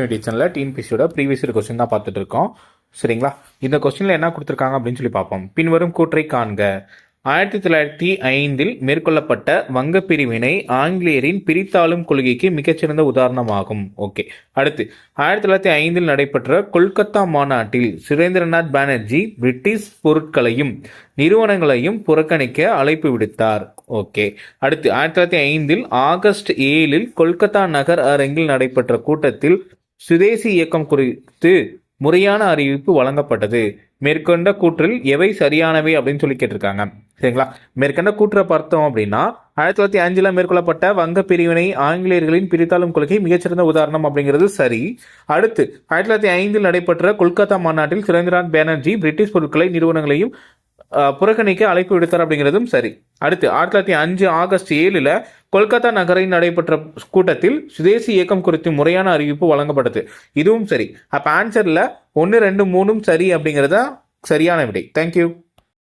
எடிஷனில் டிஎன்பிசியோட previous year question தான் பார்த்துட்டு இருக்கோம். சரிங்களா? இந்த கொஸ்டினில் என்ன கொடுத்துருக்காங்க அப்படின்னு சொல்லி பார்ப்போம். பின்வரும் கூற்றை காண்க. 1905 மேற்கொள்ளப்பட்ட வங்க பிரிவினை ஆங்கிலேயரின் பிரித்தாளும் கொள்கைக்கு மிகச்சிறந்த உதாரணமாகும். ஓகே. அடுத்து 1905 நடைபெற்ற கொல்கத்தா மாநாட்டில் சுரேந்திரநாத் பானர்ஜி பிரிட்டிஷ் பொருட்களையும் நிறுவனங்களையும் புறக்கணிக்க அழைப்பு விடுத்தார். ஓகே. அடுத்து 1905 ஆகஸ்ட் 7 கொல்கத்தா நகர் அரங்கில் நடைபெற்ற கூட்டத்தில் சுதேசி இயக்கம் குறித்து முறையான அறிவிப்பு வழங்கப்பட்டது. மேற்கொண்ட கூற்றில் எவை சரியானவை அப்படின்னு சொல்லி கேட்டிருக்காங்க. சரிங்களா? மேற்கண்ட கூற்றை பார்த்தோம் அப்படின்னா 1905 மேற்கொள்ளப்பட்ட வங்க பிரிவினை ஆங்கிலேயர்களின் பிரித்தாளும் கொள்கை மிகச்சிறந்த உதாரணம் அப்படிங்கிறது சரி. அடுத்து 1905 நடைபெற்ற கொல்கத்தா மாநாட்டில் சுரேந்திரநாத் பானர்ஜி பிரிட்டிஷ் பொருட்களை நிறுவனங்களையும் புறக்கணிக்க அழைப்பு விடுத்தார் அப்படிங்கிறதும் சரி. அடுத்து 1905 ஆகஸ்ட் 7 கொல்கத்தா நகரில் நடைபெற்ற கூட்டத்தில் சுதேசி இயக்கம் குறித்து முறையான அறிவிப்பு வழங்கப்பட்டது. இதுவும் சரி. அப்ப ஆன்சர்ல 1, 2, 3 சரி அப்படிங்கிறத சரியான விடை. தேங்க்யூ.